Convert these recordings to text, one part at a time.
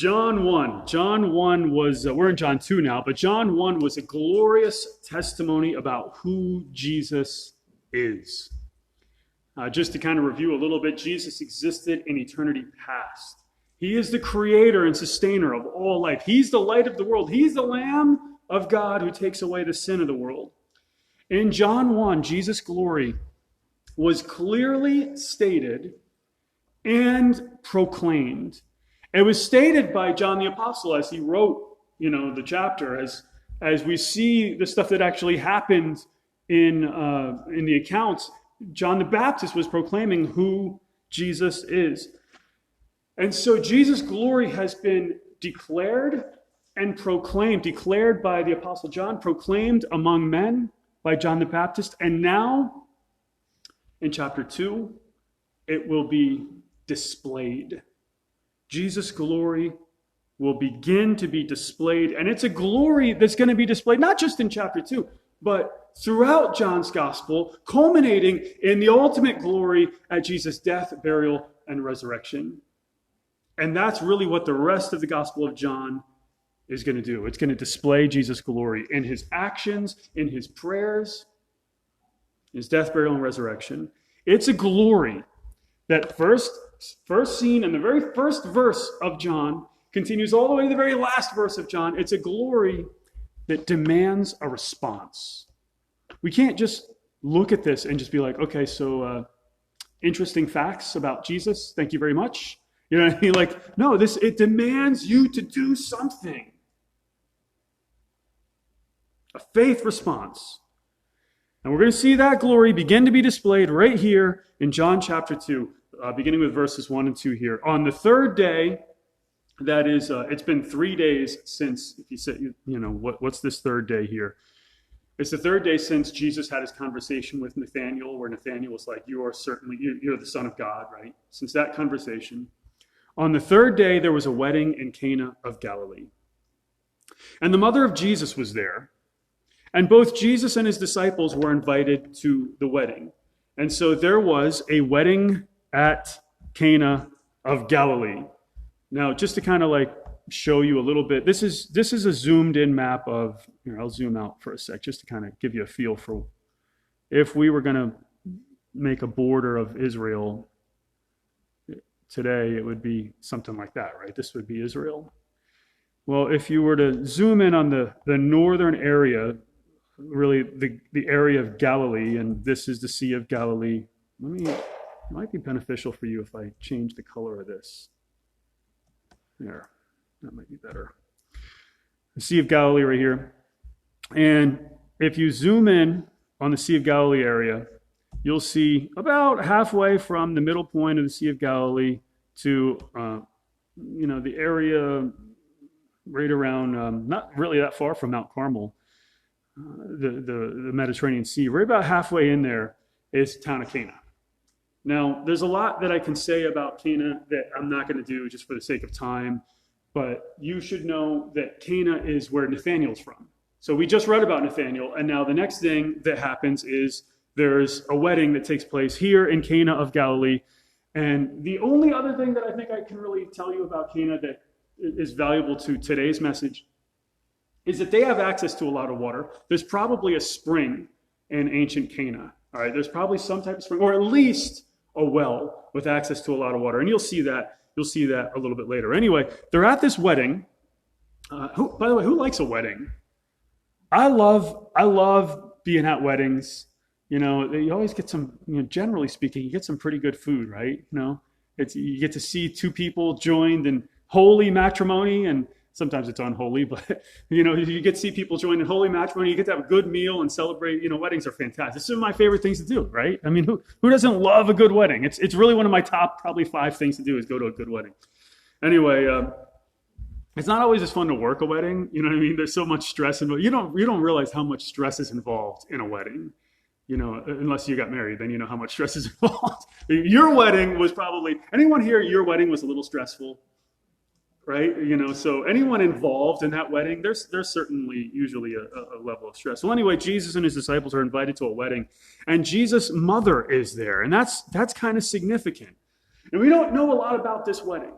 John 1. John 1 was, we're in John 2 now, but John 1 was a glorious testimony about who Jesus is. Just to kind of review a little bit, Jesus existed in eternity past. He is the creator and sustainer of all life. He's the light of the world. He's the Lamb of God who takes away the sin of the world. In John 1, Jesus' glory was clearly stated and proclaimed. It was stated by John the Apostle as he wrote, the chapter, as we see the stuff that actually happened in the accounts. John the Baptist was proclaiming who Jesus is. And so Jesus' glory has been declared and proclaimed, declared by the Apostle John, proclaimed among men by John the Baptist. And now, in chapter 2, it will be displayed. Jesus' glory will begin to be displayed. And it's a glory that's going to be displayed not just in chapter 2, but throughout John's gospel, culminating in the ultimate glory at Jesus' death, burial, and resurrection. And that's really what the rest of the Gospel of John is going to do. It's going to display Jesus' glory in his actions, in his prayers, his death, burial, and resurrection. It's a glory that first seen in the very first verse of John continues all the way to the very last verse of John. It's a glory that demands a response. We can't just look at this and just be like, okay, so interesting facts about Jesus. Thank you very much. You know what I mean? Like, no, it demands you to do something. A faith response. And we're going to see that glory begin to be displayed right here in John chapter 2, beginning with verses 1 and 2 here. On the third day, that is, it's been 3 days since, if you say, what's this third day here? It's the third day since Jesus had his conversation with Nathanael, where Nathanael was like, you're the Son of God, right? Since that conversation. On the third day, there was a wedding in Cana of Galilee. And the mother of Jesus was there. And both Jesus and his disciples were invited to the wedding. And so there was a wedding at Cana of Galilee. Now, just to kind of like show you a little bit, this is a zoomed in map of, I'll zoom out for a sec, just to kind of give you a feel for if we were going to make a border of Israel today, it would be something like that, right? This would be Israel. Well, if you were to zoom in on the northern area, really the area of Galilee, and this is the Sea of Galilee. It might be beneficial for you if I change the color of this. There, that might be better. The Sea of Galilee right here. And if you zoom in on the Sea of Galilee area, you'll see about halfway from the middle point of the Sea of Galilee to, the area right around, not really that far from Mount Carmel, the Mediterranean Sea, right about halfway in there is the town of Cana. Now, there's a lot that I can say about Cana that I'm not going to do just for the sake of time, but you should know that Cana is where Nathanael's from. So we just read about Nathanael, and now the next thing that happens is there's a wedding that takes place here in Cana of Galilee. And the only other thing that I think I can really tell you about Cana that is valuable to today's message is that they have access to a lot of water. There's probably a spring in ancient Cana. All right, there's probably some type of spring, or at least a well with access to a lot of water. And you'll see that a little bit later. Anyway, they're at this wedding. By the way, who likes a wedding? I love being at weddings. You always get some, generally speaking, you get some pretty good food, right? You get to see two people joined in holy matrimony, and sometimes it's unholy, but you get to see people joined in holy matrimony. You get to have a good meal and celebrate. Weddings are fantastic. This is one of my favorite things to do, right? I mean, who doesn't love a good wedding? It's really one of my top probably 5 things to do is go to a good wedding. Anyway, it's not always as fun to work a wedding. You know what I mean? There's so much stress involved. You don't realize how much stress is involved in a wedding. Unless you got married, then you know how much stress is involved. Your wedding was probably, anyone here, your wedding was a little stressful, right? So anyone involved in that wedding, there's certainly usually a level of stress. Well, anyway, Jesus and his disciples are invited to a wedding, and Jesus' mother is there, and that's kind of significant. And we don't know a lot about this wedding.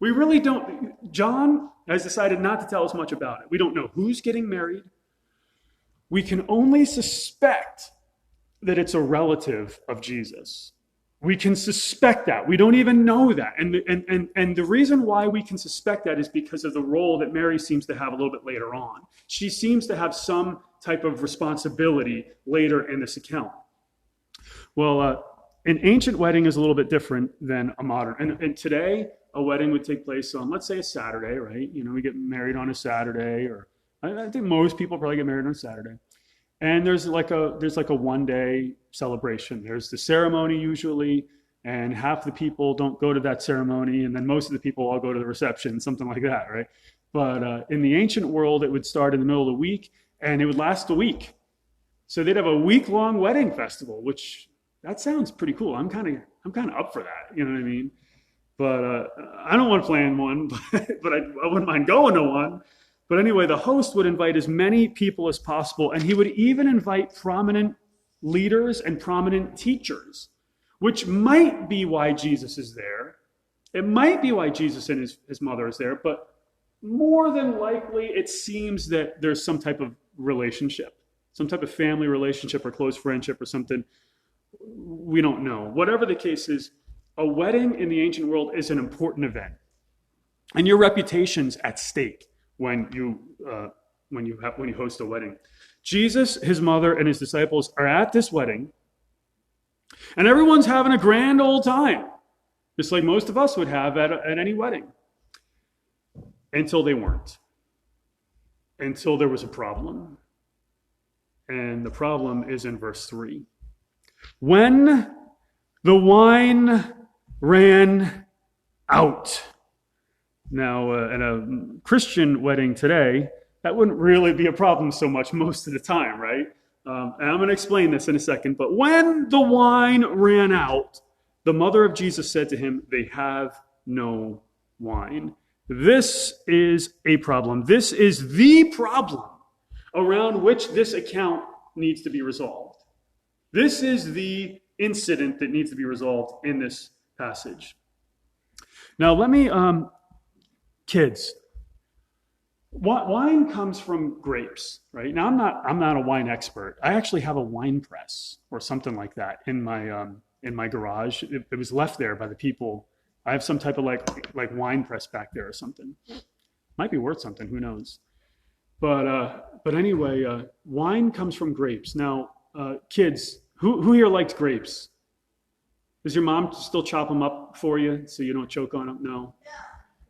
We really don't. John has decided not to tell us much about it. We don't know who's getting married. We can only suspect that it's a relative of Jesus. We can suspect that. We don't even know that. And the reason why we can suspect that is because of the role that Mary seems to have a little bit later on. She seems to have some type of responsibility later in this account. Well, an ancient wedding is a little bit different than a modern. And today, a wedding would take place on, let's say, a Saturday, right? You know, we get married on a Saturday, or I think most people probably get married on a Saturday. And there's like a one-day celebration. There's the ceremony usually, and half the people don't go to that ceremony, and then most of the people all go to the reception, something like that, right? But in the ancient world, it would start in the middle of the week, and it would last a week. So they'd have a week-long wedding festival, which that sounds pretty cool. I'm kind of up for that. You know what I mean? But I don't want to plan one, but I wouldn't mind going to one. But anyway, the host would invite as many people as possible, and he would even invite prominent leaders and prominent teachers, which might be why Jesus is there. It might be why Jesus and his mother is there, but more than likely, it seems that there's some type of relationship, some type of family relationship or close friendship or something. We don't know. Whatever the case is, a wedding in the ancient world is an important event, and your reputation's at stake when you host a wedding. Jesus, his mother, and his disciples are at this wedding, and everyone's having a grand old time, just like most of us would have at any wedding, until they weren't, until there was a problem. And the problem is in verse 3. When the wine ran out. Now, in a Christian wedding today, that wouldn't really be a problem so much most of the time, right? And I'm going to explain this in a second. But when the wine ran out, the mother of Jesus said to him, "They have no wine." This is a problem. This is the problem around which this account needs to be resolved. This is the incident that needs to be resolved in this passage. Now, let me... Kids, wine comes from grapes, right? Now, I'm not a wine expert. I actually have a wine press or something like that in my garage. It was left there by the people. I have some type of like wine press back there or something. Might be worth something. Who knows? But anyway, wine comes from grapes. Now, kids, who here likes grapes? Does your mom still chop them up for you so you don't choke on them?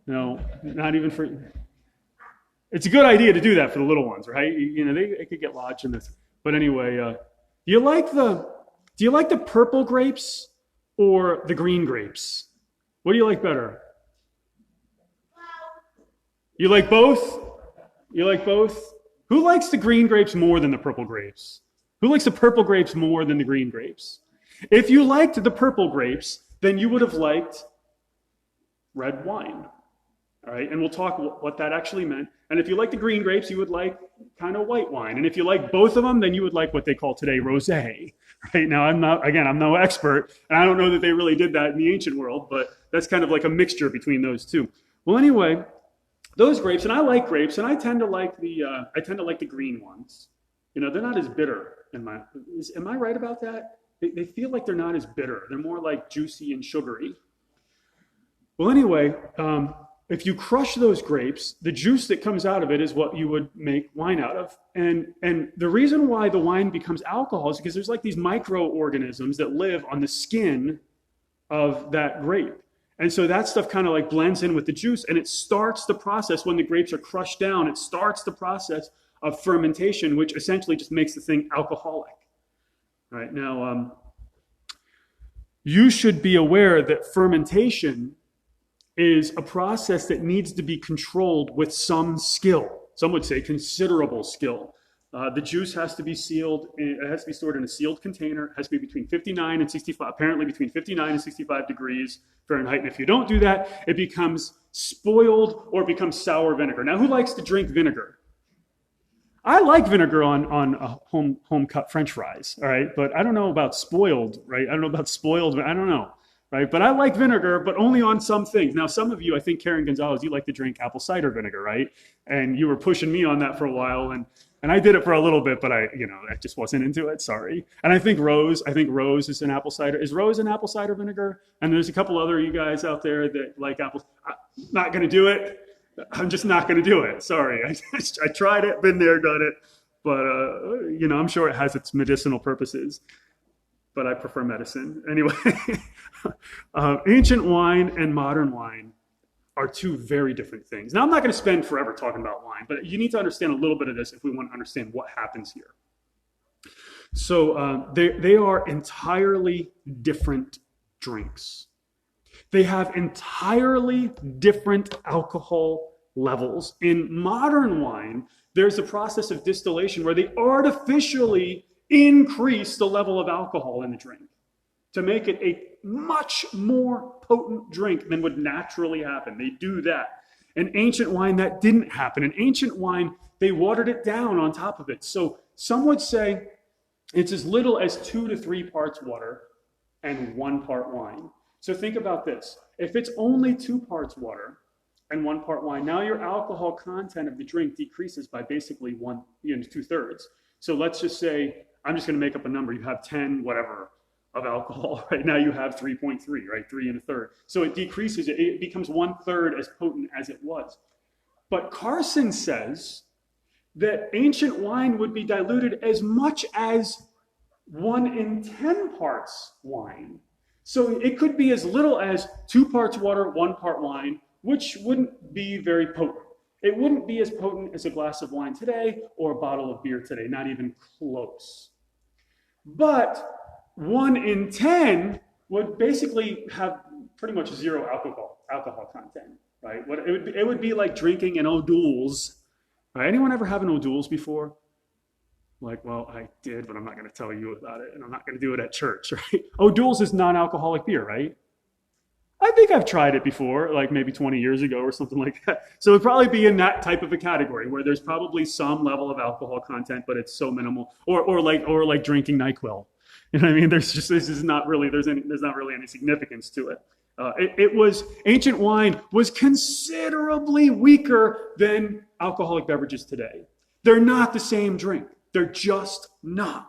No, not even for... It's a good idea to do that for the little ones, right? You know, they could get lodged in this. But anyway, do you like the purple grapes or the green grapes? What do you like better? You like both? You like both? Who likes the green grapes more than the purple grapes? Who likes the purple grapes more than the green grapes? If you liked the purple grapes, then you would have liked red wine. All right, and we'll talk what that actually meant. And if you like the green grapes, you would like kind of white wine. And if you like both of them, then you would like what they call today rosé. Right now, I'm no expert, and I don't know that they really did that in the ancient world, but that's kind of like a mixture between those two. Well, anyway, those grapes, and I like grapes, and I tend to like the green ones. You know, they're not as bitter. Am I right about that? They feel like they're not as bitter. They're more like juicy and sugary. Well, anyway, if you crush those grapes, the juice that comes out of it is what you would make wine out of. And the reason why the wine becomes alcohol is because there's like these microorganisms that live on the skin of that grape. And so that stuff kind of like blends in with the juice, and it starts the process when the grapes are crushed down. It starts the process of fermentation, which essentially just makes the thing alcoholic. Right now, you should be aware that fermentation is a process that needs to be controlled with some skill. Some would say considerable skill. The juice has to be sealed. It has to be stored in a sealed container. It has to be between 59 and 65, apparently between 59 and 65 degrees Fahrenheit. And if you don't do that, it becomes spoiled or becomes sour vinegar. Now, who likes to drink vinegar? I like vinegar on home cut French fries, all right? But I don't know about spoiled, right? I don't know about spoiled, I don't know. right? But I like vinegar, but only on some things. Now, some of you, I think Karen Gonzalez, you like to drink apple cider vinegar, right? And you were pushing me on that for a while, and I did it for a little bit, but I just wasn't into it. Sorry. And I think Rose is an apple cider. Is Rose an apple cider vinegar? And there's a couple other you guys out there that like apples. I'm not going to do it. I'm just not going to do it. Sorry. I tried it, been there, done it. But, I'm sure it has its medicinal purposes. But I prefer medicine. Anyway, ancient wine and modern wine are two very different things. Now, I'm not going to spend forever talking about wine, but you need to understand a little bit of this if we want to understand what happens here. So they are entirely different drinks. They have entirely different alcohol levels. In modern wine, there's a process of distillation where they artificially increase the level of alcohol in the drink to make it a much more potent drink than would naturally happen. They do that. In ancient wine, that didn't happen. In ancient wine, they watered it down on top of it. So some would say it's as little as 2 to 3 parts water and 1 part wine. So think about this. If it's only 2 parts water and 1 part wine, now your alcohol content of the drink decreases by basically 2/3. So let's just say, I'm just going to make up a number. You have 10, whatever, of alcohol. Right now you have 3.3, right? 3 1/3. So it decreases. It becomes 1/3 as potent as it was. But Carson says that ancient wine would be diluted as much as 1 in 10 parts wine. So it could be as little as 2 parts water, 1 part wine, which wouldn't be very potent. It wouldn't be as potent as a glass of wine today or a bottle of beer today, not even close. But 1 in 10 would basically have pretty much 0 alcohol content, right? It would be like drinking an O'Doul's. Right? Anyone ever have an O'Doul's before? Like, well, I did, but I'm not going to tell you about it, and I'm not going to do it at church, right? O'Doul's is non-alcoholic beer, right? I think I've tried it before, like maybe 20 years ago or something like that. So it'd probably be in that type of a category where there's probably some level of alcohol content, but it's so minimal. Or like drinking NyQuil. You know what I mean? There's not really any significance to it. Ancient wine was considerably weaker than alcoholic beverages today. They're not the same drink. They're just not.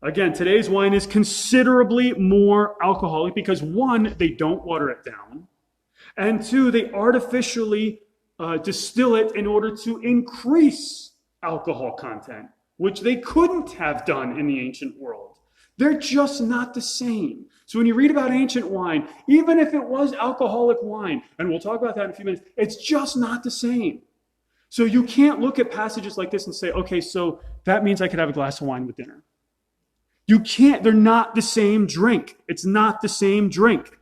Again, today's wine is considerably more alcoholic because 1, they don't water it down, and 2, they artificially distill it in order to increase alcohol content, which they couldn't have done in the ancient world. They're just not the same. So when you read about ancient wine, even if it was alcoholic wine, and we'll talk about that in a few minutes, it's just not the same. So you can't look at passages like this and say, okay, so that means I could have a glass of wine with dinner. You can't. They're not the same drink. It's not the same drink.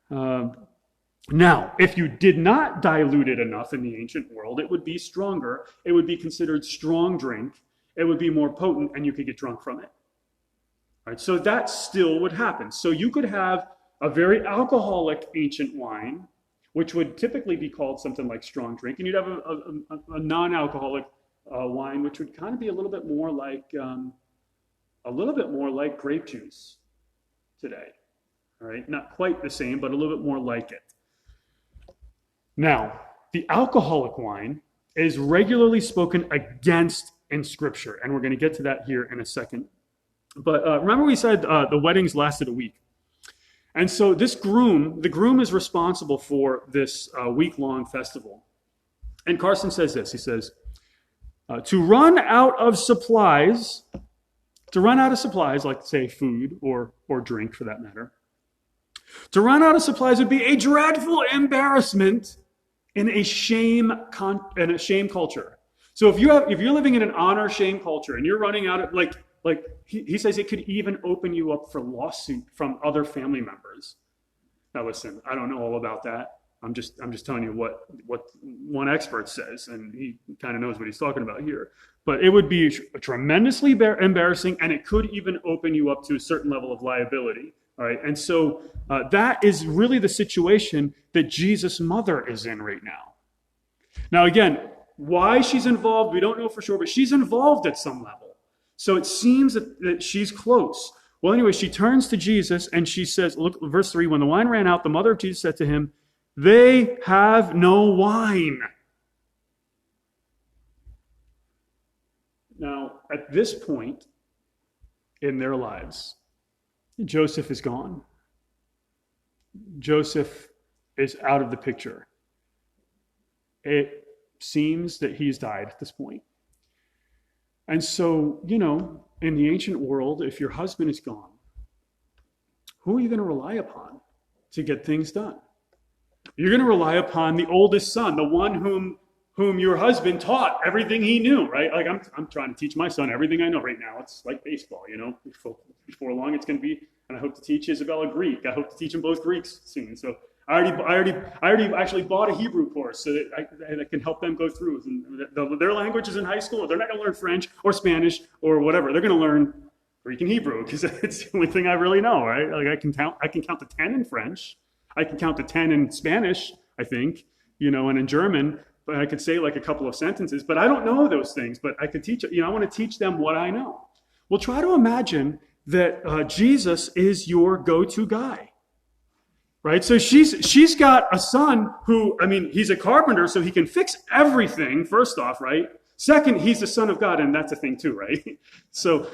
Now, if you did not dilute it enough in the ancient world, it would be stronger. It would be considered strong drink. It would be more potent, and you could get drunk from it. All right, so that still would happen. So you could have a very alcoholic ancient wine, which would typically be called something like strong drink, and you'd have a non-alcoholic wine, which would kind of be a little bit more like grape juice today. All right, not quite the same, but a little bit more like it. Now, the alcoholic wine is regularly spoken against in Scripture, and we're going to get to that here in a second. But remember we said the weddings lasted a week. And so the groom is responsible for this week-long festival. And Carson says this, he says, to run out of supplies, like say food or drink for that matter, to run out of supplies would be a dreadful embarrassment in a shame culture. So if you're living in an honor shame culture and you're running out of like he says it could even open you up for lawsuit from other family members. Now listen, I don't know all about that. I'm just telling you what one expert says, and he kind of knows what he's talking about here. But it would be tremendously embarrassing, and it could even open you up to a certain level of liability. All right, and so that is really the situation that Jesus' mother is in right now. Now again, why she's involved, we don't know for sure, but she's involved at some level. So it seems that she's close. Well, anyway, she turns to Jesus and she says, look, verse 3, when the wine ran out, the mother of Jesus said to him, they have no wine. Now, at this point in their lives, Joseph is gone. Joseph is out of the picture. It seems that he's died at this point. And so, in the ancient world, if your husband is gone, who are you going to rely upon to get things done? You're going to rely upon the oldest son, the one whom your husband taught everything he knew, right? Like I'm trying to teach my son everything I know right now. It's like baseball, Before long, it's going to be, and I hope to teach Isabella Greek. I hope to teach them both Greeks soon. So I already actually bought a Hebrew course so that I can help them go through. And their languages in high school, they're not going to learn French or Spanish or whatever. They're going to learn Greek and Hebrew because it's the only thing I really know, right? Like I can count to 10 in French. I can count to 10 in Spanish, I think, and in German. But I could say like a couple of sentences, but I don't know those things. But I could teach, I want to teach them what I know. Well, try to imagine that Jesus is your go-to guy. Right? So she's got a son who, he's a carpenter, so he can fix everything, first off, right? Second, he's the son of God, and that's a thing too, right? So,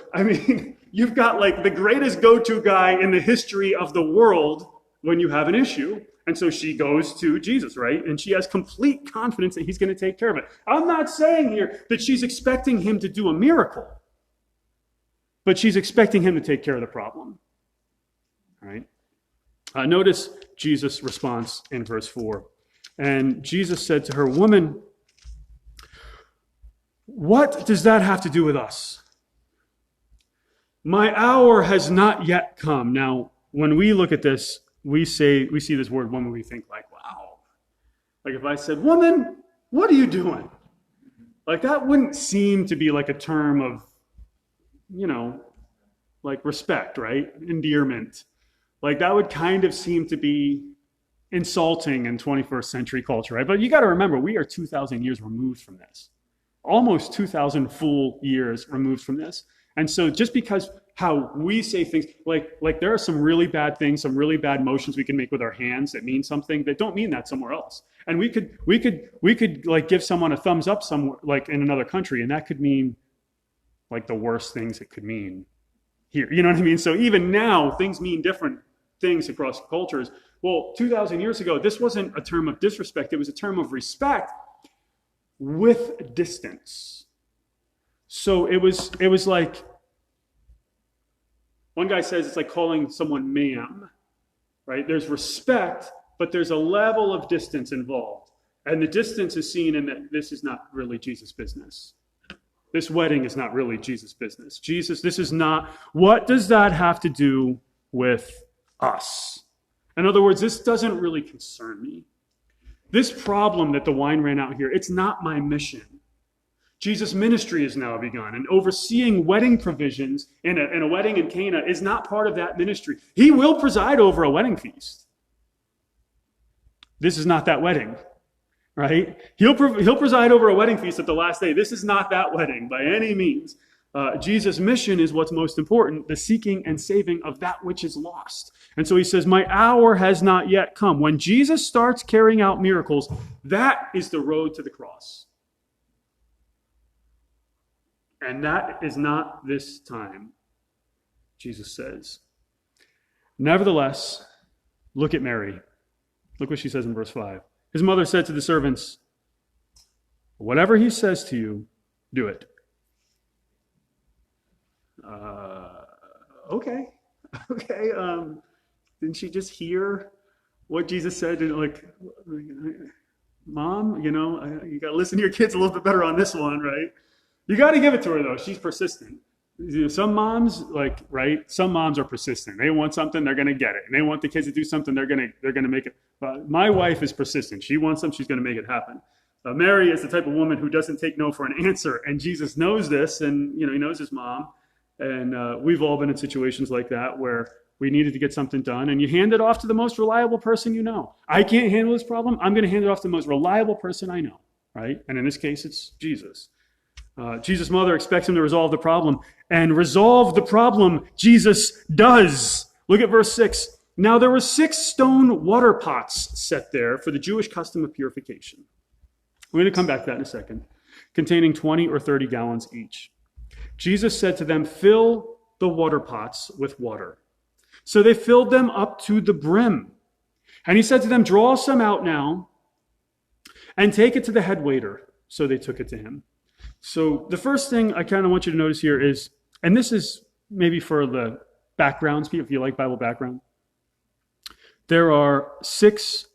you've got like the greatest go-to guy in the history of the world when you have an issue. And so she goes to Jesus, right? And she has complete confidence that he's going to take care of it. I'm not saying here that she's expecting him to do a miracle, but she's expecting him to take care of the problem, right? Notice Jesus' response in verse 4. And Jesus said to her, "Woman, what does that have to do with us? My hour has not yet come." Now, when we look at this, we see this word woman, we think like, wow. Like if I said, "Woman, what are you doing?" Like that wouldn't seem to be like a term of, like respect, right? Endearment. Like that would kind of seem to be insulting in 21st century culture, right? But you got to remember, we are 2,000 years removed from this. Almost 2,000 full years removed from this. And so just because how we say things, like there are some really bad things, some really bad motions we can make with our hands that mean something that don't mean that somewhere else. And we could like give someone a thumbs up somewhere, like in another country, and that could mean like the worst things it could mean here. You know what I mean? So even now, things mean different things across cultures. Well, 2,000 years ago, this wasn't a term of disrespect. It was a term of respect with distance. So it was like, one guy says it's like calling someone ma'am, right? There's respect, but there's a level of distance involved. And the distance is seen in that this is not really Jesus' business. This wedding is not really Jesus' business. This is not, what does that have to do with us? In other words, this doesn't really concern me. This problem that the wine ran out here, it's not my mission. Jesus' ministry has now begun, and overseeing wedding provisions in a wedding in Cana is not part of that ministry. He will preside over a wedding feast. This is not that wedding, right? He'll preside over a wedding feast at the last day. This is not that wedding by any means. Jesus' mission is what's most important, the seeking and saving of that which is lost. And so he says, my hour has not yet come. When Jesus starts carrying out miracles, that is the road to the cross. And that is not this time, Jesus says. Nevertheless, look at Mary. Look what she says in verse 5. His mother said to the servants, whatever he says to you, do it. Okay. Didn't she just hear what Jesus said? And like, Mom, you got to listen to your kids a little bit better on this one, right? You got to give it to her, though. She's persistent. Some moms, some moms are persistent. They want something, they're going to get it. And they want the kids to do something, they're going to make it. But my wife is persistent. She wants something, she's going to make it happen. Mary is the type of woman who doesn't take no for an answer. And Jesus knows this, and he knows his mom. And we've all been in situations like that where we needed to get something done, and you hand it off to the most reliable person you know. I can't handle this problem. I'm going to hand it off to the most reliable person I know, right? And in this case, it's Jesus. Jesus' mother expects him to resolve the problem, and resolve the problem Jesus does. Look at verse 6. Now there were 6 stone water pots set there for the Jewish custom of purification. We're going to come back to that in a second, containing 20 or 30 gallons each. Jesus said to them, fill the water pots with water. So they filled them up to the brim. And he said to them, draw some out now and take it to the head waiter. So they took it to him. So the first thing I kind of want you to notice here is, and this is maybe for the backgrounds, if you like Bible background, there are 6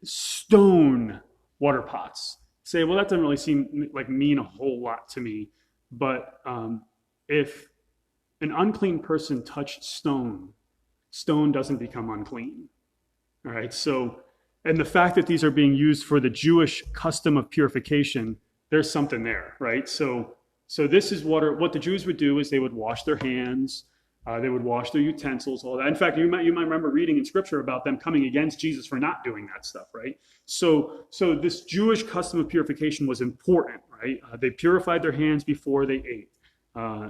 stone water pots. Say, well, that doesn't really seem like mean a whole lot to me. But if an unclean person touched stone, stone doesn't become unclean. All right. So, and the fact that these are being used for the Jewish custom of purification, there's something there, right? So this is water. What the Jews would do is they would wash their hands, they would wash their utensils, all that. In fact, you might remember reading in Scripture about them coming against Jesus for not doing that stuff, right? So this Jewish custom of purification was important, right? They purified their hands before they ate.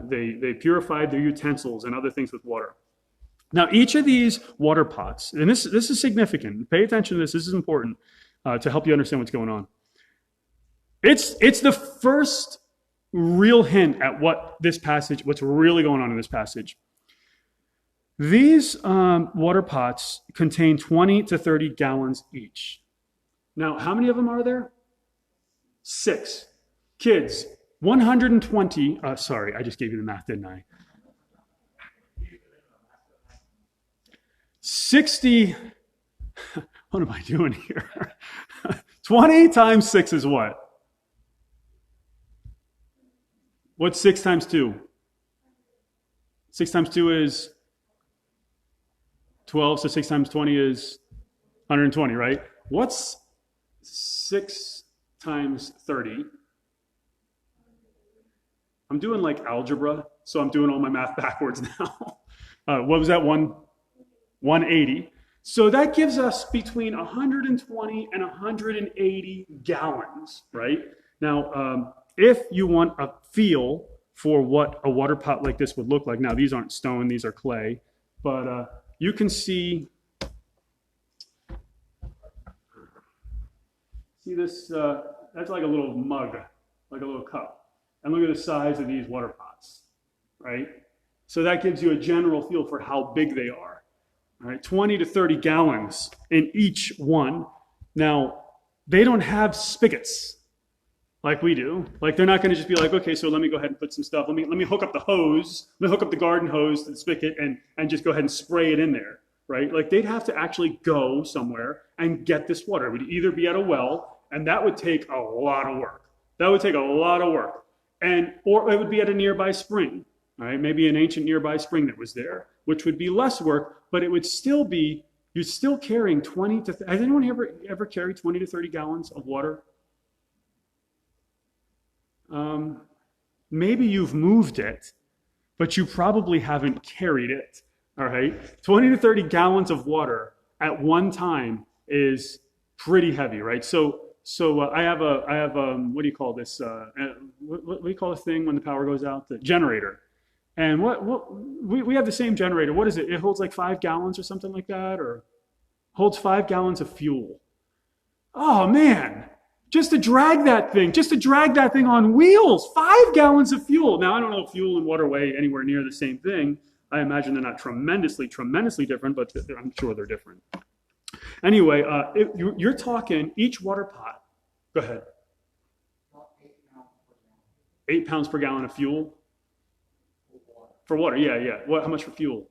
They purified their utensils and other things with water. Now, each of these water pots, and this is significant. Pay attention to this. This is important to help you understand what's going on. It's the first real hint at what's really going on in this passage. These water pots contain 20 to 30 gallons each. Now, how many of them are there? 6. Kids, 120. Sorry, I just gave you the math, didn't I? 60. What am I doing here? 20 times 6 is what? What's 6 times 2? 6 times 2 is 12, so 6 times 20 is 120, right? What's 6 times 30? I'm doing like algebra, so I'm doing all my math backwards now. What was that one? 180. So that gives us between 120 and 180 gallons, right? Now, if you want a feel for what a water pot like this would look like, now these aren't stone, these are clay, but you can see this, that's like a little mug, like a little cup. And look at the size of these water pots, right? So that gives you a general feel for how big they are. All right, 20 to 30 gallons in each one. Now, they don't have spigots like we do. Like, they're not going to just be like, okay, so let me go ahead and put some stuff. Let me hook up the hose. Let me hook up the garden hose to the spigot and just go ahead and spray it in there, right? Like, they'd have to actually go somewhere and get this water. It would either be at a well, and that would take a lot of work. Or it would be at a nearby spring, all right? Maybe an ancient nearby spring that was there, which would be less work, but it would still be, you're still carrying 20 to, has anyone ever carried 20 to 30 gallons of water? Maybe you've moved it, but you probably haven't carried it, all right? 20 to 30 gallons of water at one time is pretty heavy, right? So I have what do you call this? What do you call this thing when the power goes out? The generator. And we have the same generator. What is it? It holds like 5 gallons or something like that, or holds 5 gallons of fuel. Oh man, just to drag that thing on wheels, 5 gallons of fuel. Now I don't know if fuel and water weigh anywhere near the same thing. I imagine they're not tremendously different, but I'm sure they're different. Anyway, you're talking each water pot. Go ahead. 8 pounds per gallon of fuel. For water, yeah. How much for fuel?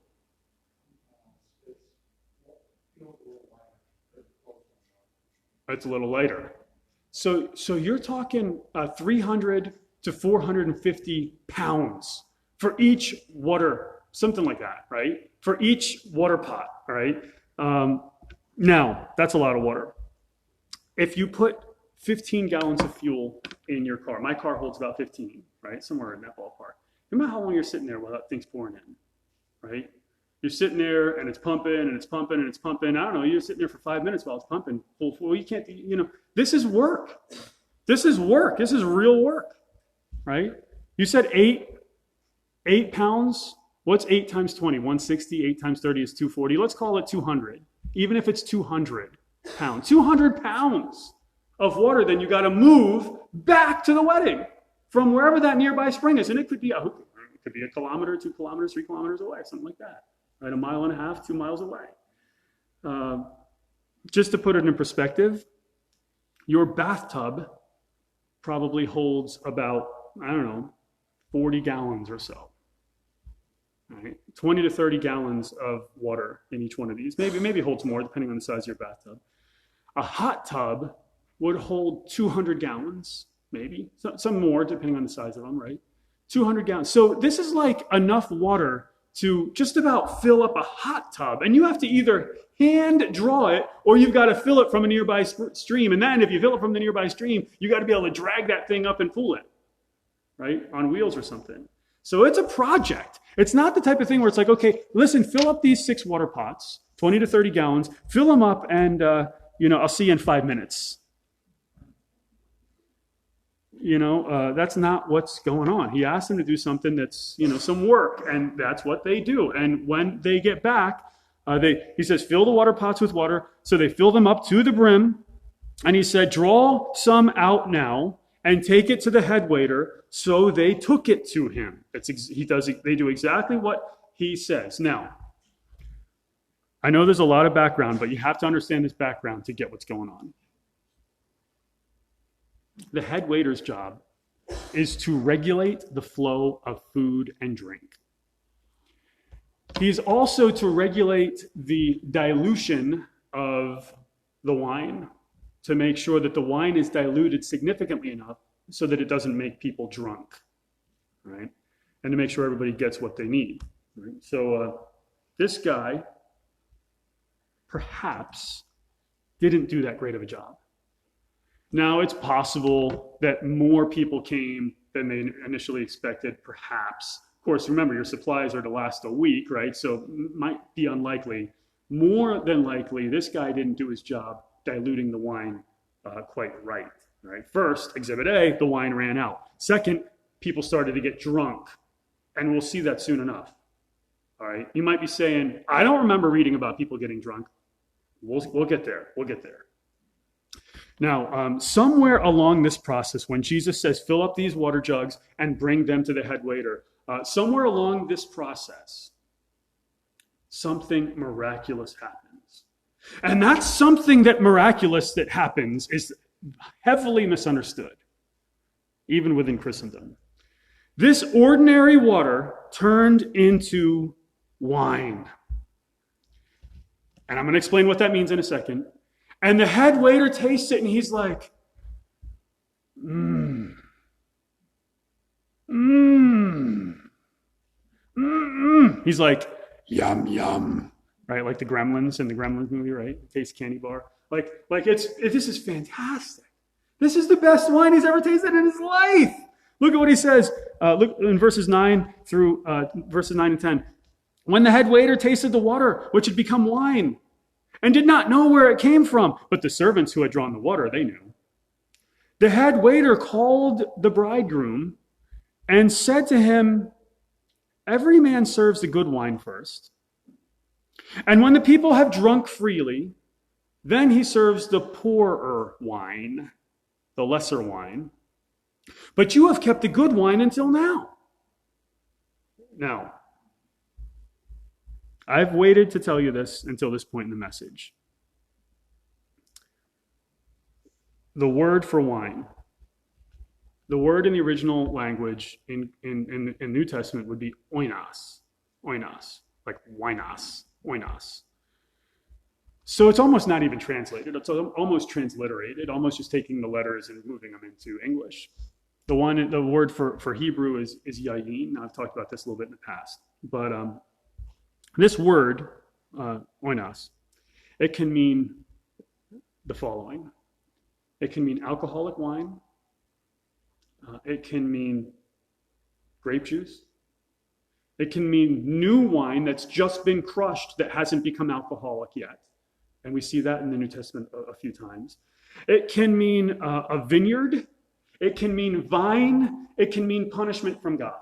It's a little lighter. So you're talking 300 to 450 pounds for each water, something like that, right? For each water pot, all right? Now, that's a lot of water. If you put 15 gallons of fuel in your car, my car holds about 15, right? Somewhere in that ballpark. Remember how long you're sitting there while that thing's pouring in, right? You're sitting there and it's pumping and it's pumping and it's pumping. I don't know, you're sitting there for 5 minutes while it's pumping. Well, you can't, this is work. This is work. This is real work. right? You said 8 pounds. What's 8 times 20? 160. 8 times 30 is 240. Let's call it 200. Even if it's 200 pounds. 200 pounds of water, then you got to move back to the wedding from wherever that nearby spring is. And it could be a kilometer, 2 kilometers, 3 kilometers away, something like that. Right? 1.5 miles, 2 miles away. Just to put it in perspective, your bathtub probably holds about, 40 gallons or so. Right? 20 to 30 gallons of water in each one of these. Maybe it holds more depending on the size of your bathtub. A hot tub would hold 200 gallons, maybe. Some more depending on the size of them, right? 200 gallons. So this is like enough water to just about fill up a hot tub. And you have to either hand draw it or you've got to fill it from a nearby stream. And then if you fill it from the nearby stream, you got to be able to drag that thing up and pull it, right? On wheels or something. So it's a project. It's not the type of thing where it's like, okay, listen, fill up these 6 water pots, 20 to 30 gallons, fill them up, and, I'll see you in 5 minutes. That's not what's going on. He asked them to do something that's, some work, and that's what they do. And when they get back, he says, fill the water pots with water. So they fill them up to the brim. And he said, draw some out now and take it to the head waiter. So they took it to him. They do exactly what he says. Now, I know there's a lot of background, but you have to understand this background to get what's going on. The head waiter's job is to regulate the flow of food and drink. He's also to regulate the dilution of the wine, to make sure that the wine is diluted significantly enough so that it doesn't make people drunk, right? And to make sure everybody gets what they need. Right? So this guy perhaps didn't do that great of a job. Now, it's possible that more people came than they initially expected, perhaps. Of course, remember, your supplies are to last a week, right? So it might be unlikely. More than likely, this guy didn't do his job diluting the wine quite right. First, Exhibit A, the wine ran out. Second, people started to get drunk. And we'll see that soon enough. All right? You might be saying, I don't remember reading about people getting drunk. We'll get there. We'll get there. Now, somewhere along this process, when Jesus says, fill up these water jugs and bring them to the head waiter, somewhere along this process, something miraculous happens. And that's something that miraculous that happens is heavily misunderstood, even within Christendom. This ordinary water turned into wine. And I'm going to explain what that means in a second. And the head waiter tastes it and he's like, He's like, yum, yum. Right? Like the Gremlins in the Gremlins movie, right? Tastes candy bar. This is fantastic. This is the best wine he's ever tasted in his life. Look at what he says. Look in verses 9 and 10. When the head waiter tasted the water, which had become wine, and did not know where it came from, but the servants who had drawn the water, they knew. The head waiter called the bridegroom and said to him, every man serves the good wine first. And when the people have drunk freely, then he serves the poorer wine, the lesser wine. But you have kept the good wine until now. Now, I've waited to tell you this until this point in the message. The word for wine, the word in the original language in New Testament would be oinos, like oinos. So it's almost not even translated. It's almost transliterated, almost just taking the letters and moving them into English. The word for Hebrew is yayin. Now, I've talked about this a little bit in the past, but this word, oinos, it can mean the following. It can mean alcoholic wine. It can mean grape juice. It can mean new wine that's just been crushed that hasn't become alcoholic yet. And we see that in the New Testament a few times. It can mean a vineyard. It can mean vine. It can mean punishment from God.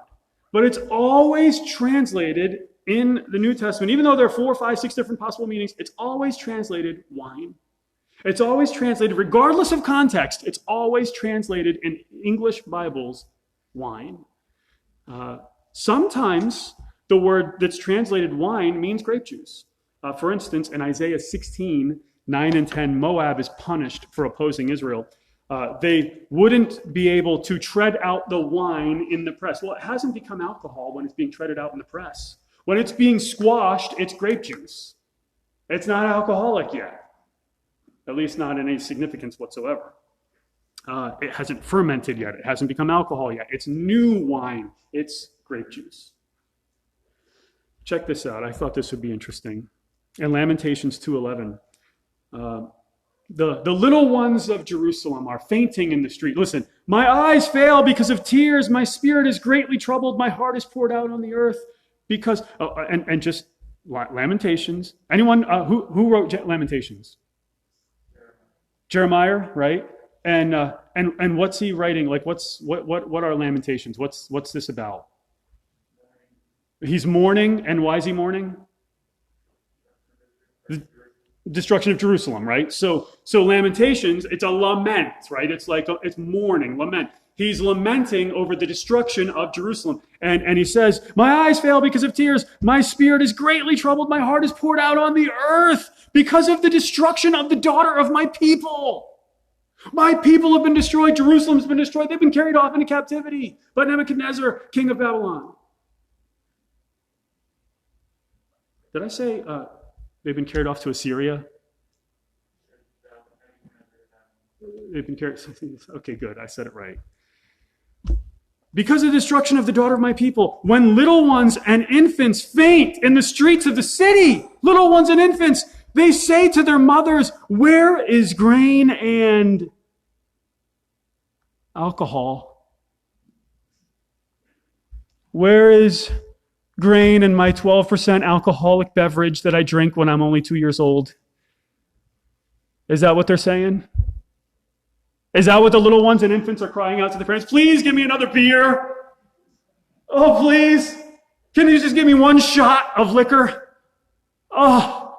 But it's always translated in the New Testament, even though there are 4, 5, 6 different possible meanings, it's always translated wine. It's always translated, regardless of context, it's always translated in English Bibles, wine. Sometimes the word that's translated wine means grape juice. For instance, in Isaiah 16, 9 and 10, Moab is punished for opposing Israel. They wouldn't be able to tread out the wine in the press. Well, it hasn't become alcohol when it's being treaded out in the press. When it's being squashed, it's grape juice. It's not alcoholic yet. At least not in any significance whatsoever. It hasn't fermented yet. It hasn't become alcohol yet. It's new wine. It's grape juice. Check this out. I thought this would be interesting. In Lamentations 2:11, the little ones of Jerusalem are fainting in the street. Listen, my eyes fail because of tears. My spirit is greatly troubled. My heart is poured out on the earth because, and just Lamentations. Anyone who wrote Lamentations? Jeremiah, right? And what's he writing? Like, what are Lamentations? What's this about? He's mourning, and why is he mourning? The destruction of Jerusalem, right? So Lamentations, it's a lament, right? It's like it's mourning, lament. He's lamenting over the destruction of Jerusalem, and he says, "My eyes fail because of tears. My spirit is greatly troubled. My heart is poured out on the earth because of the destruction of the daughter of my people." My people have been destroyed. Jerusalem's been destroyed. They've been carried off into captivity by Nebuchadnezzar, king of Babylon. Did I say they've been carried off to Assyria? They've been carried. Okay, good. I said it right. Because of the destruction of the daughter of my people, when little ones and infants faint in the streets of the city, little ones and infants, they say to their mothers, "Where is grain and alcohol? Where is grain and my 12% alcoholic beverage that I drink when I'm only 2 years old?" Is that what they're saying? Is that what the little ones and infants are crying out to the parents? "Please give me another beer. Oh, please. Can you just give me one shot of liquor? Oh,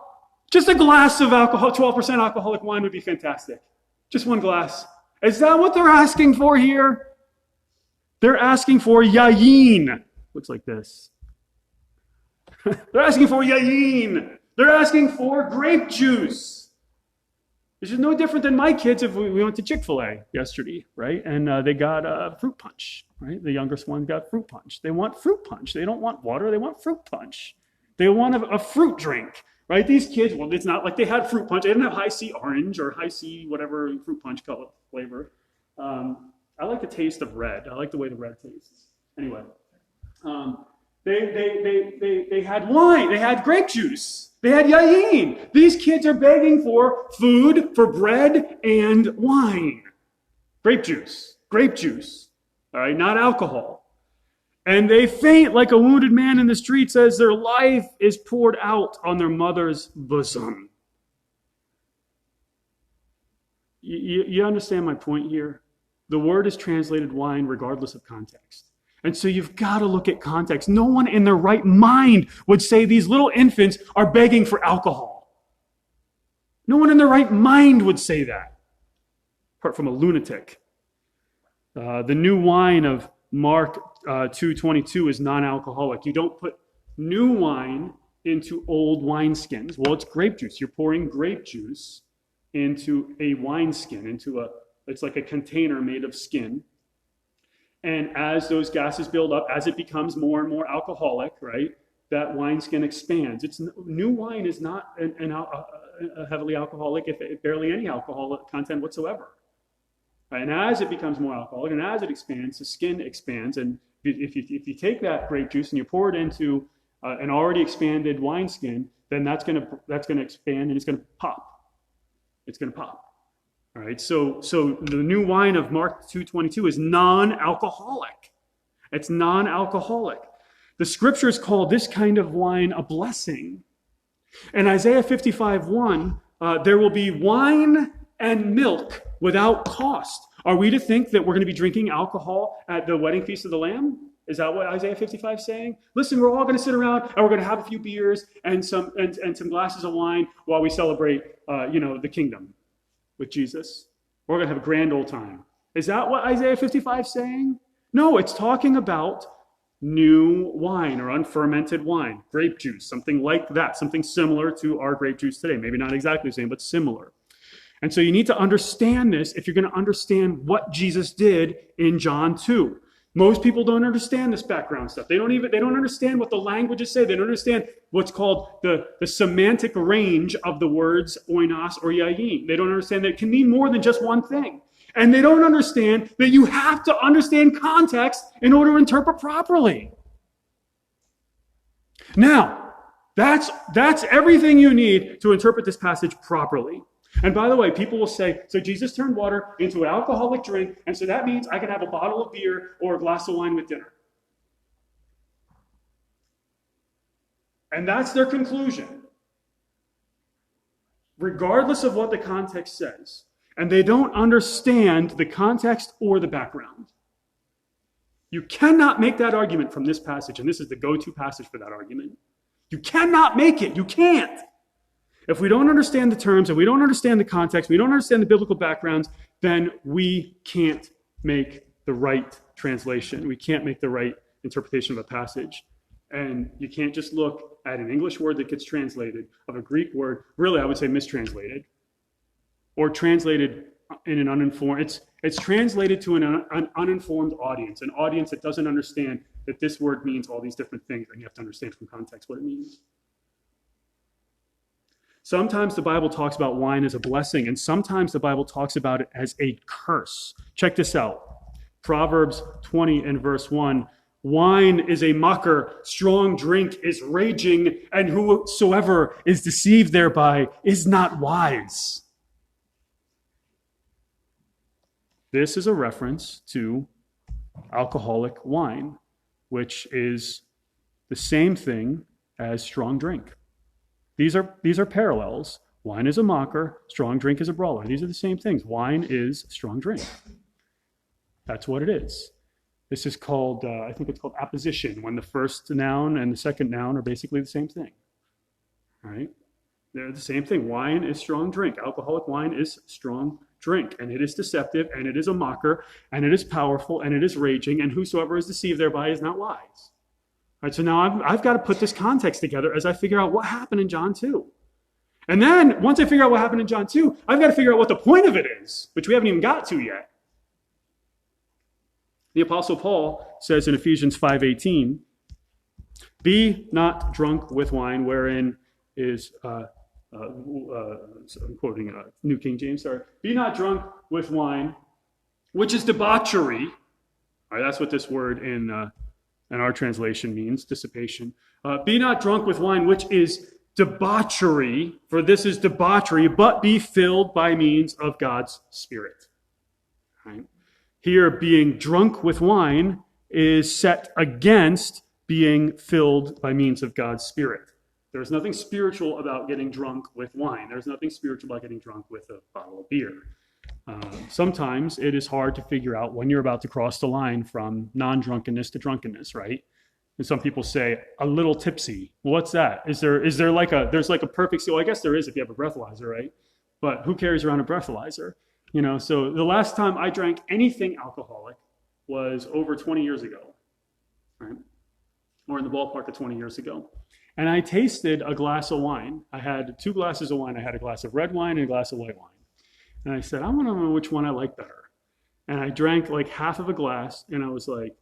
just a glass of alcohol, 12% alcoholic wine would be fantastic. Just one glass." Is that what they're asking for here? They're asking for yayin. Looks like this. They're asking for yayin. They're asking for grape juice. This is no different than my kids if we went to Chick-fil-A yesterday, right? And they got fruit punch, right? The youngest one got fruit punch. They want fruit punch. They don't want water. They want fruit punch. They want a fruit drink, right? These kids, well, it's not like they had fruit punch. They didn't have high C orange or high C whatever fruit punch color flavor. I like the taste of red. I like the way the red tastes. Anyway, they had wine. They had grape juice. They had yayin. These kids are begging for food, for bread and wine. Grape juice. All right, not alcohol. And they faint like a wounded man in the streets as their life is poured out on their mother's bosom. You understand my point here? The word is translated wine regardless of context. And so you've got to look at context. No one in their right mind would say these little infants are begging for alcohol. No one in their right mind would say that, apart from a lunatic. The new wine of Mark 2:22 is non-alcoholic. You don't put new wine into old wineskins. Well, it's grape juice. You're pouring grape juice into a wineskin, it's like a container made of skin. And as those gases build up, as it becomes more and more alcoholic, right, that wineskin expands. New wine is not a heavily alcoholic, if barely any alcohol content whatsoever. Right? And as it becomes more alcoholic and as it expands, the skin expands. And if you take that grape juice and you pour it into an already expanded wineskin, then that's going to expand and it's going to pop. It's going to pop. All right, so the new wine of Mark 2:22 is non-alcoholic. It's non-alcoholic. The scriptures call this kind of wine a blessing. In Isaiah 55:1, there will be wine and milk without cost, Are we to think that we're going to be drinking alcohol at the wedding feast of the Lamb? Is that what Isaiah 55 is saying? Listen, we're all going to sit around and we're going to have a few beers and some glasses of wine while we celebrate, the kingdom with Jesus. We're going to have a grand old time. Is that what Isaiah 55 is saying? No, it's talking about new wine or unfermented wine, grape juice, something like that, something similar to our grape juice today. Maybe not exactly the same, but similar. And so you need to understand this if you're going to understand what Jesus did in John 2. Most people don't understand this background stuff. They don't understand what the languages say. They don't understand what's called the semantic range of the words oinos or yayin. They don't understand that it can mean more than just one thing. And they don't understand that you have to understand context in order to interpret properly. Now, that's everything you need to interpret this passage properly. And by the way, people will say, so Jesus turned water into an alcoholic drink, and so that means I can have a bottle of beer or a glass of wine with dinner. And that's their conclusion, regardless of what the context says. And they don't understand the context or the background. You cannot make that argument from this passage, and this is the go-to passage for that argument. You cannot make it. You can't. If we don't understand the terms and we don't understand the context, we don't understand the biblical backgrounds, then we can't make the right translation. We can't make the right interpretation of a passage. And you can't just look at an English word that gets translated of a Greek word, really I would say mistranslated, or translated in an uninformed, it's translated to an uninformed audience, an audience that doesn't understand that this word means all these different things, and you have to understand from context what it means. Sometimes the Bible talks about wine as a blessing, and sometimes the Bible talks about it as a curse. Check this out. Proverbs 20 and verse 1. Wine is a mocker, strong drink is raging, and whosoever is deceived thereby is not wise. This is a reference to alcoholic wine, which is the same thing as strong drink. These are parallels. Wine is a mocker, strong drink is a brawler. These are the same things. Wine is strong drink. That's what it is. This is called, I think it's called apposition, when the first noun and the second noun are basically the same thing. All right? They're the same thing. Wine is strong drink. Alcoholic wine is strong drink. And it is deceptive, and it is a mocker, and it is powerful, and it is raging, and whosoever is deceived thereby is not wise. All right, so now I've got to put this context together as I figure out what happened in John 2. And then, once I figure out what happened in John 2, I've got to figure out what the point of it is, which we haven't even got to yet. The Apostle Paul says in Ephesians 5:18, "Be not drunk with wine, wherein is," I'm quoting New King James, sorry. "Be not drunk with wine, which is debauchery." All right, that's what this word in our translation means, dissipation. "Be not drunk with wine, which is debauchery, for this is debauchery, but be filled by means of God's Spirit." Right? Here, being drunk with wine is set against being filled by means of God's Spirit. There's nothing spiritual about getting drunk with wine. There's nothing spiritual about getting drunk with a bottle of beer. Sometimes it is hard to figure out when you're about to cross the line from non-drunkenness to drunkenness, right? And some people say a little tipsy. Well, what's that? Is there there's like a perfect, well, I guess there is if you have a breathalyzer, right? But who carries around a breathalyzer? So the last time I drank anything alcoholic was over 20 years ago, right? Or in the ballpark of 20 years ago. And I tasted a glass of wine. I had 2 glasses of wine. I had a glass of red wine and a glass of white wine. And I said, I want to know which one I like better. And I drank like half of a glass, and I was like,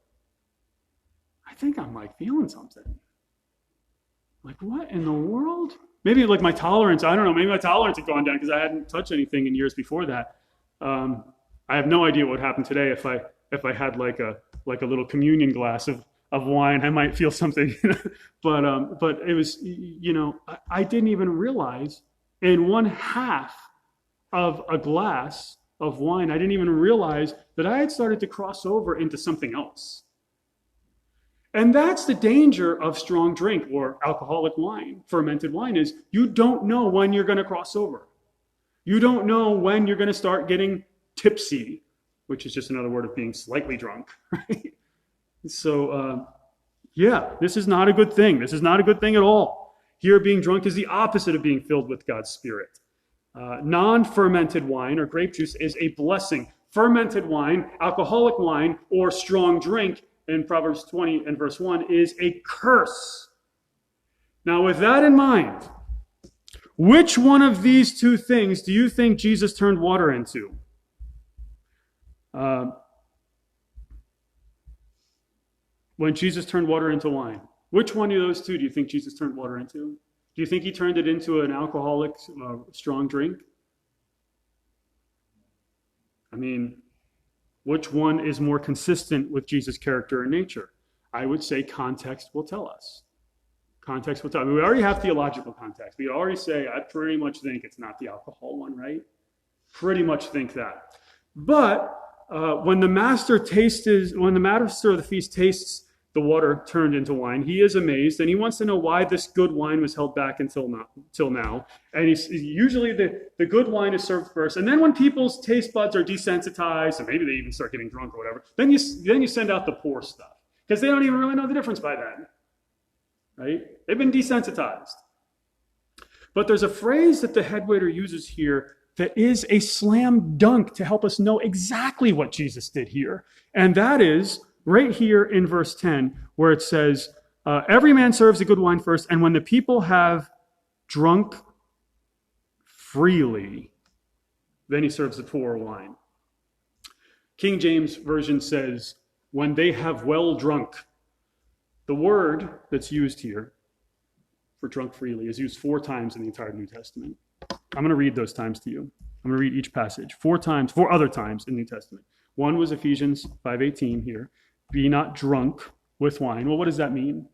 I think I'm like feeling something. Like, what in the world? Maybe like my tolerance, I don't know, maybe my tolerance had gone down because I hadn't touched anything in years before that. I have no idea what would happen today if I had like a little communion glass of wine. I might feel something, but it was, I didn't even realize in one half of a glass of wine, I didn't even realize that I had started to cross over into something else. And that's the danger of strong drink or alcoholic wine, fermented wine, is you don't know when you're going to cross over. You don't know when you're going to start getting tipsy, which is just another word of being slightly drunk, right? So, yeah, this is not a good thing. This is not a good thing at all. Here, being drunk is the opposite of being filled with God's Spirit. Non-fermented wine or grape juice is a blessing. Fermented wine, alcoholic wine, or strong drink in Proverbs 20 and verse 1 is a curse. Now, with that in mind, which one of these two things do you think Jesus turned water into? When Jesus turned water into wine, which one of those two do you think Jesus turned water into? Do you think he turned it into an alcoholic, strong drink? I mean, which one is more consistent with Jesus' character and nature? I would say context will tell us. Context will tell us. I mean, we already have theological context. We already say, I pretty much think it's not the alcohol one, right? Pretty much think that. But when the master of the feast tastes the water turned into wine, he is amazed, and he wants to know why this good wine was held back until now. And usually the good wine is served first, and then when people's taste buds are desensitized, and maybe they even start getting drunk or whatever, then you send out the poor stuff, because they don't even really know the difference by then, right? They've been desensitized. But there's a phrase that the head waiter uses here that is a slam dunk to help us know exactly what Jesus did here, and that is right here in verse 10, where it says, every man serves the good wine first, and when the people have drunk freely, then he serves the poor wine. King James Version says, when they have well drunk. The word that's used here for drunk freely is used 4 times in the entire New Testament. I'm going to read those times to you. I'm going to read each passage 4 other times in the New Testament. One was Ephesians 5:18 here. Be not drunk with wine. Well, what does that mean?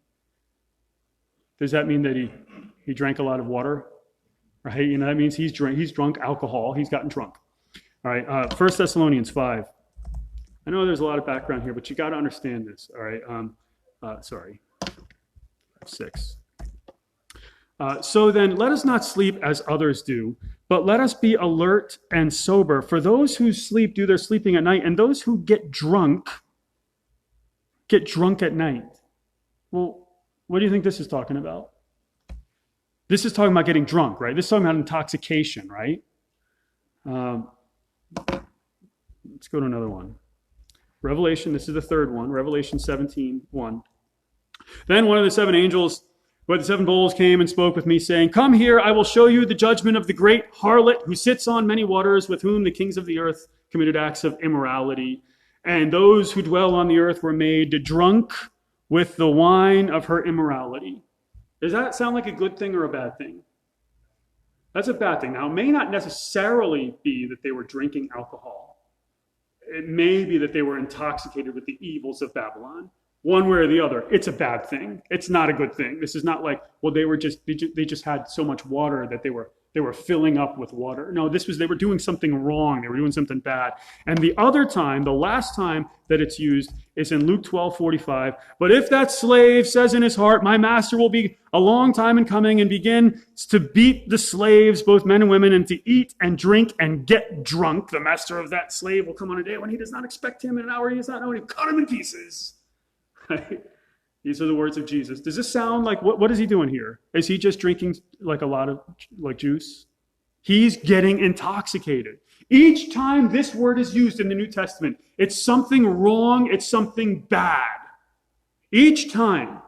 Does that mean that he drank a lot of water? Right? You know, that means he's drunk alcohol. He's gotten drunk. All right. 1 Thessalonians 5. I know there's a lot of background here, but you got to understand this. All right. 6. So then, let us not sleep as others do, but let us be alert and sober. For those who sleep do their sleeping at night, and those who get drunk at night. Well, what do you think this is talking about? This is talking about getting drunk, right? This is talking about intoxication, right? Let's go to another one. Revelation, this is the third one, Revelation 17:1. Then one of the 7 angels with the 7 bowls came and spoke with me, saying, come here, I will show you the judgment of the great harlot who sits on many waters, with whom the kings of the earth committed acts of immorality. And those who dwell on the earth were made drunk with the wine of her immorality. Does that sound like a good thing or a bad thing? That's a bad thing. Now, it may not necessarily be that they were drinking alcohol. It may be that they were intoxicated with the evils of Babylon. One way or the other, it's a bad thing. It's not a good thing. This is not like, well, they just had so much water that they were filling up with water. No, they were doing something wrong. They were doing something bad. And the other time, the last time that it's used is in Luke 12:45. But if that slave says in his heart, my master will be a long time in coming, and begin to beat the slaves, both men and women, and to eat and drink and get drunk, the master of that slave will come on a day when he does not expect him, in an hour he does not know, and he'll cut him in pieces. Right? These are the words of Jesus. Does this sound like, what is he doing here? Is he just drinking like a lot of juice? He's getting intoxicated. Each time this word is used in the New Testament, it's something wrong, it's something bad. Each time.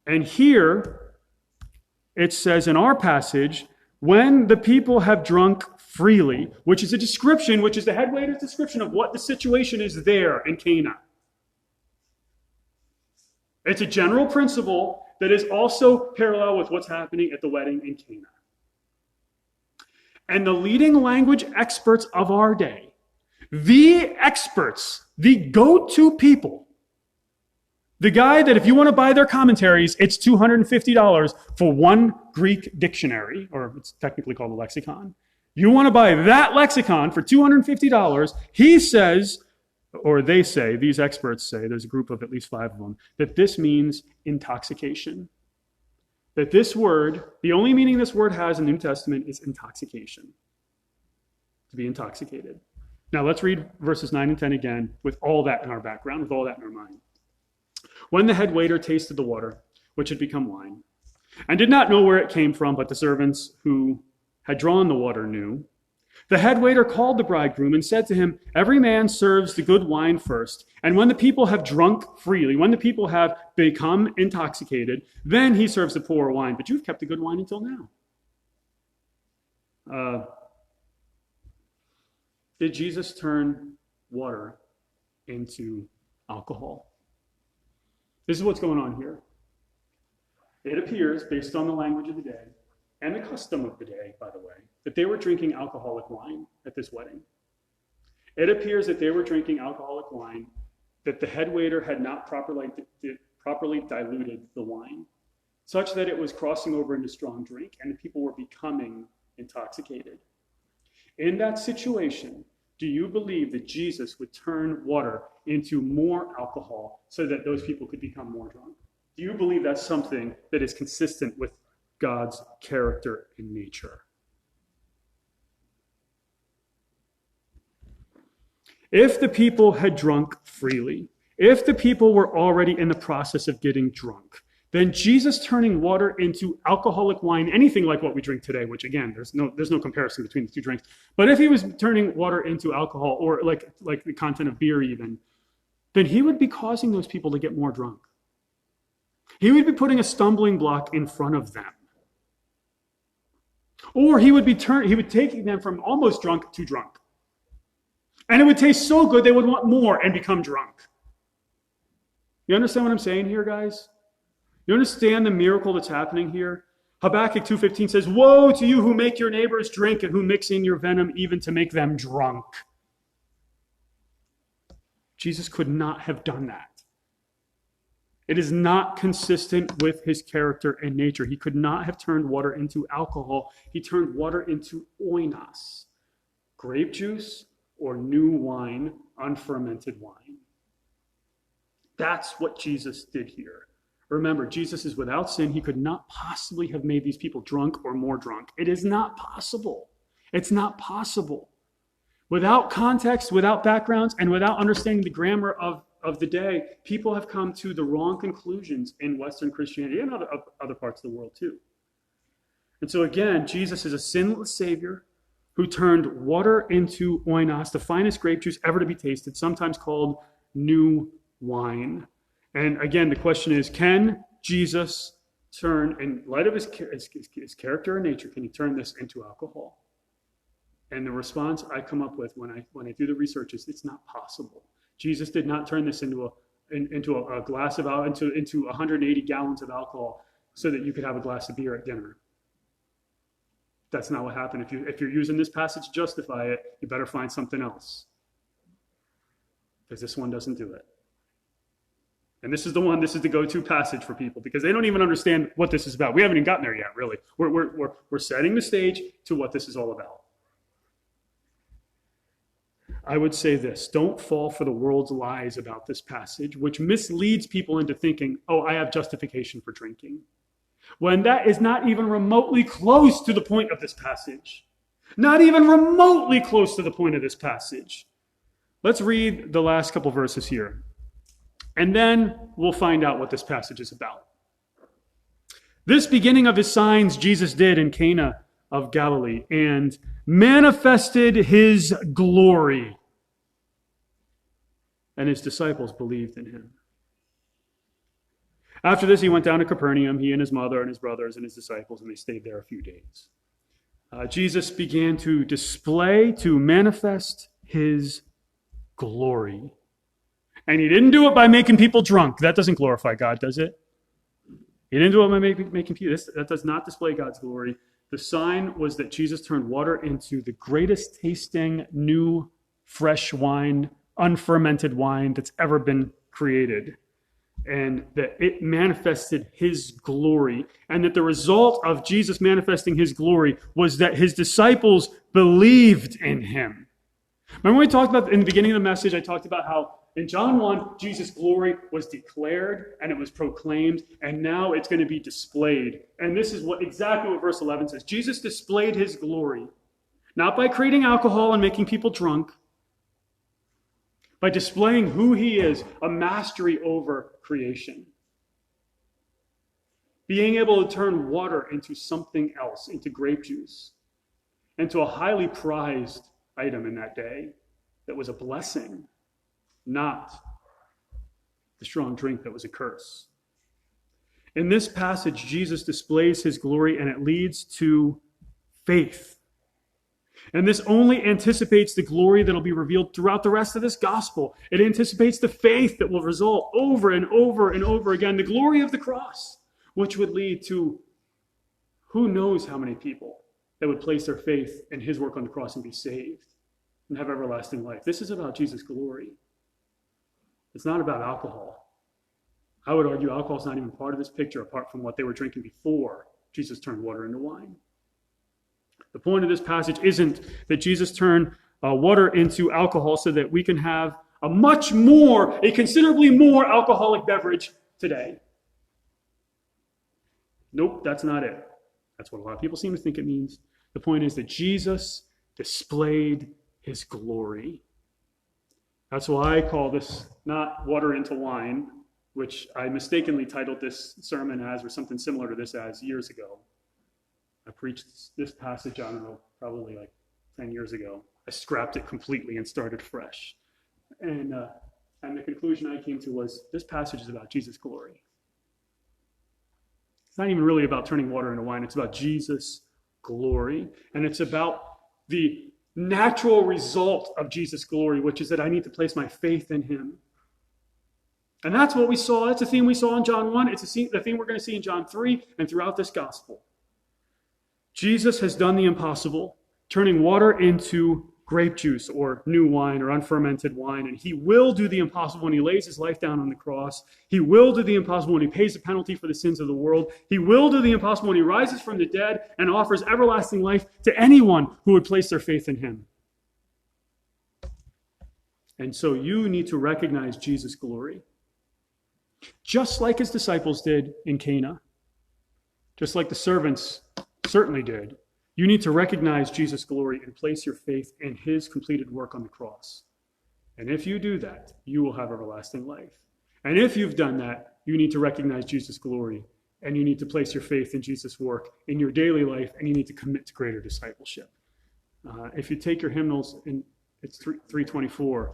And here, it says in our passage, when the people have drunk freely, which is a description, which is the head waiter's description of what the situation is there in Cana. It's a general principle that is also parallel with what's happening at the wedding in Cana. And the leading language experts of our day, the experts, the go-to people, the guy that if you want to buy their commentaries, it's $250 for one Greek dictionary, or it's technically called a lexicon. You want to buy that lexicon for $250, he says, or they say, these experts say, there's a group of at least 5 of them, that this means intoxication. That this word, the only meaning this word has in the New Testament is intoxication. To be intoxicated. Now let's read verses 9 and 10 again with all that in our background, with all that in our mind. When the head waiter tasted the water, which had become wine, and did not know where it came from, but the servants who had drawn the water knew, the head waiter called the bridegroom and said to him, every man serves the good wine first, and when the people have drunk freely, when the people have become intoxicated, then he serves the poor wine. But you've kept the good wine until now. Did Jesus turn water into alcohol? This is what's going on here. It appears, based on the language of the day, and the custom of the day, by the way, that they were drinking alcoholic wine at this wedding. It appears that they were drinking alcoholic wine, that the head waiter had not properly diluted the wine, such that it was crossing over into strong drink, and the people were becoming intoxicated. In that situation, do you believe that Jesus would turn water into more alcohol so that those people could become more drunk? Do you believe that's something that is consistent with God's character and nature? If the people had drunk freely, if the people were already in the process of getting drunk, then Jesus turning water into alcoholic wine, anything like what we drink today, which again, there's no comparison between the two drinks. But if he was turning water into alcohol, or like the content of beer even, then he would be causing those people to get more drunk. He would be putting a stumbling block in front of them. Or he would be taking them from almost drunk to drunk. And it would taste so good they would want more and become drunk. You understand what I'm saying here, guys? You understand the miracle that's happening here? Habakkuk 2:15 says, woe to you who make your neighbors drink and who mix in your venom even to make them drunk. Jesus could not have done that. It is not consistent with his character and nature. He could not have turned water into alcohol. He turned water into oinos, grape juice or new wine, unfermented wine. That's what Jesus did here. Remember, Jesus is without sin. He could not possibly have made these people drunk or more drunk. It is not possible. It's not possible. Without context, without backgrounds, and without understanding the grammar of the day, people have come to the wrong conclusions in Western Christianity and other parts of the world too. And so again, Jesus is a sinless Savior who turned water into oinos, the finest grape juice ever to be tasted, sometimes called new wine. And again, the question is, can Jesus turn, in light of his character and nature, can he turn this into alcohol? And the response I come up with when I do the research is, it's not possible. Jesus did not turn this into a glass of into 180 gallons of alcohol so that you could have a glass of beer at dinner. That's not what happened. If you're using this passage to justify it, you better find something else, because this one doesn't do it. And this is the go-to passage for people, because they don't even understand what this is about. We haven't even gotten there yet, really. We're setting the stage to what this is all about. I would say this: don't fall for the world's lies about this passage, which misleads people into thinking, oh, I have justification for drinking, when that is not even remotely close to the point of this passage. Not even remotely close to the point of this passage. Let's read the last couple verses here, and then we'll find out what this passage is about. This beginning of his signs Jesus did in Cana of Galilee, and manifested his glory, and his disciples believed in him. After this, he went down to Capernaum, he and his mother and his brothers and his disciples, and they stayed there a few days. Jesus began to manifest his glory. And he didn't do it by making people drunk. That doesn't glorify God, does it? He didn't do it by making people. That does not display God's glory. The sign was that Jesus turned water into the greatest tasting new fresh wine, unfermented wine that's ever been created. And that it manifested his glory. And that the result of Jesus manifesting his glory was that his disciples believed in him. Remember we talked about, in the beginning of the message, I talked about how in John 1, Jesus' glory was declared and it was proclaimed, and now it's going to be displayed. And this is exactly what verse 11 says. Jesus displayed his glory, not by creating alcohol and making people drunk, by displaying who he is, a mastery over creation. Being able to turn water into something else, into grape juice, into a highly prized item in that day that was a blessing, not the strong drink that was a curse. In this passage, Jesus displays his glory, and it leads to faith. And this only anticipates the glory that will be revealed throughout the rest of this gospel. It anticipates the faith that will result over and over and over again, the glory of the cross, which would lead to who knows how many people that would place their faith in his work on the cross and be saved and have everlasting life. This is about Jesus' glory. It's not about alcohol. I would argue alcohol is not even part of this picture apart from what they were drinking before Jesus turned water into wine. The point of this passage isn't that Jesus turned water into alcohol so that we can have a considerably more alcoholic beverage today. Nope, that's not it. That's what a lot of people seem to think it means. The point is that Jesus displayed his glory. That's why I call this not water into wine, which I mistakenly titled this sermon as, or something similar to this as, years ago. I preached this passage, I don't know, probably like 10 years ago. I scrapped it completely and started fresh. And the conclusion I came to was, this passage is about Jesus' glory. It's not even really about turning water into wine. It's about Jesus' glory. And it's about the natural result of Jesus' glory, which is that I need to place my faith in him. And that's what we saw. That's the theme we saw in John 1. It's the theme we're going to see in John 3 and throughout this gospel. Jesus has done the impossible, turning water into grape juice or new wine or unfermented wine. And he will do the impossible when he lays his life down on the cross. He will do the impossible when he pays the penalty for the sins of the world. He will do the impossible when he rises from the dead and offers everlasting life to anyone who would place their faith in him. And so you need to recognize Jesus' glory, just like his disciples did in Cana, just like the servants certainly did. You need to recognize Jesus' glory and place your faith in his completed work on the cross. And if you do that, you will have everlasting life. And if you've done that, you need to recognize Jesus' glory, and you need to place your faith in Jesus' work in your daily life, and you need to commit to greater discipleship. If you take your hymnals, and it's 324,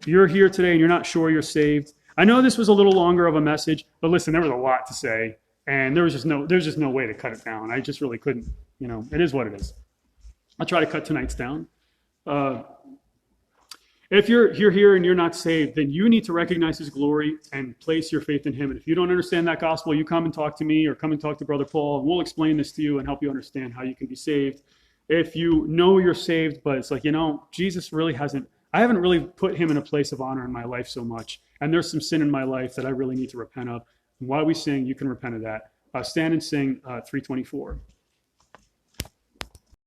you're here today and you're not sure you're saved. I know this was a little longer of a message, but listen, there was a lot to say, and there's just no way to cut it down. I just really couldn't. It is what it is. I'll try to cut tonight's down. If you're here and you're not saved, then you need to recognize his glory and place your faith in him. And if you don't understand that gospel, you come and talk to me or come and talk to Brother Paul, and we'll explain this to you and help you understand how you can be saved. If you know you're saved, but it's like, Jesus really I haven't really put him in a place of honor in my life so much. And there's some sin in my life that I really need to repent of. And while we sing, you can repent of that. Stand and sing 324.